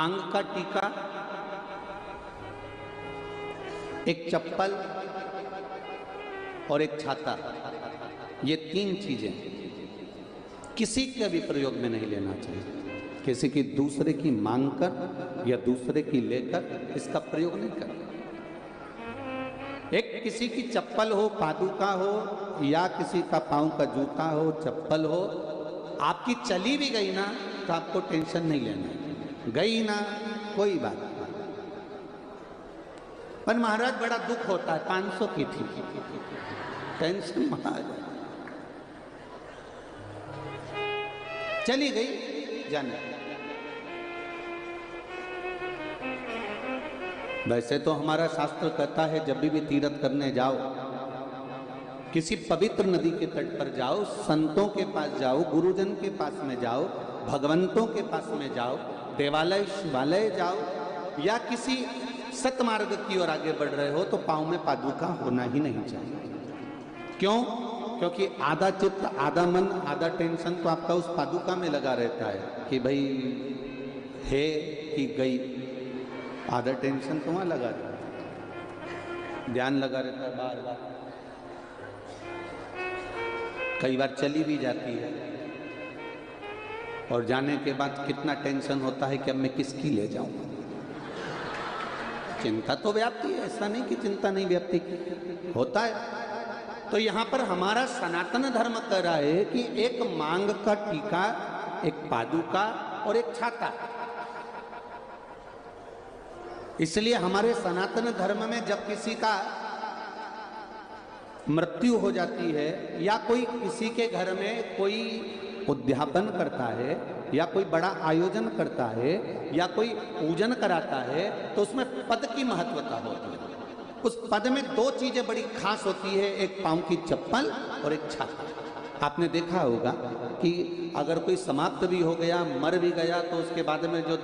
मांग का टीका, एक चप्पल और एक छाता, ये तीन चीजें किसी के भी प्रयोग में नहीं लेना चाहिए। किसी की दूसरे की मांग कर या दूसरे की लेकर इसका प्रयोग नहीं करना। एक किसी की चप्पल हो, पादुका हो, या किसी का पांव का जूता हो, चप्पल हो, आपकी चली भी गई ना तो आपको टेंशन नहीं लेना, गई ना कोई बात नहीं। पर महाराज बड़ा दुख होता है, 500 की थी, टेंशन महाराज चली गई जाने। वैसे तो हमारा शास्त्र कहता है जब भी तीर्थ करने जाओ, किसी पवित्र नदी के तट पर जाओ, संतों के पास जाओ, गुरुजन के पास में जाओ, भगवंतों के पास में जाओ, देवालय शिवालय जाओ, या किसी सतमार्ग की ओर आगे बढ़ रहे हो तो पांव में पादुका होना ही नहीं चाहिए। क्यों? क्योंकि आधा चित्त, आधा मन, आधा टेंशन तो आपका उस पादुका में लगा रहता है कि भाई है कि गई, आधा टेंशन तो वहां लगा रहता है, ध्यान लगा रहता है बार बार। कई बार चली भी जाती है और जाने के बाद कितना टेंशन होता है कि अब मैं किसकी ले जाऊं। चिंता तो व्याप्ति है, ऐसा नहीं कि चिंता नहीं व्याप्ति होता है। तो यहां पर हमारा सनातन धर्म कह रहा है कि एक मांग का टीका, एक पादुका और एक छाता। इसलिए हमारे सनातन धर्म में जब किसी का मृत्यु हो जाती है या कोई किसी के घर में कोई उद्यापन करता है या कोई बड़ा आयोजन करता है या कोई पूजन कराता है तो उसमें पद की महत्वता होती है। उस पद में दो चीजें बड़ी खास होती है, एक पांव की चप्पल और एक छाता। आपने देखा होगा कि अगर कोई समाप्त भी हो गया, मर भी गया, तो उसके बाद में जो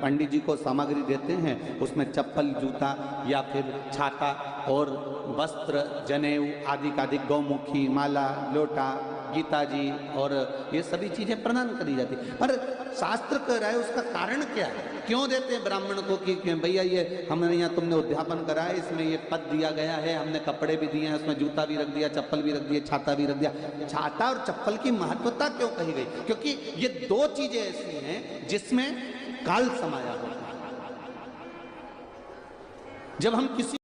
पंडित जी को सामग्री देते हैं उसमें चप्पल, जूता या फिर छाता और वस्त्र, जनेऊ आदि का, गौमुखी, माला, लोटा, गीता जी और ये सभी चीजें प्रदान करी जाती। पर शास्त्र कह रहा है उसका कारण क्या है, क्यों देते हैं ब्राह्मण को कि भैया ये हमने यहाँ तुमने उद्यापन करा है, इसमें ये पद दिया गया है, हमने कपड़े भी दिए हैं, उसमें जूता भी रख दिया, चप्पल भी रख दिया, छाता भी रख दिया। छाता और चप्पल की महत्वता क्यों कही गई? क्योंकि ये दो चीजें ऐसी हैं जिसमें काल समाया होता है। जब हम किसी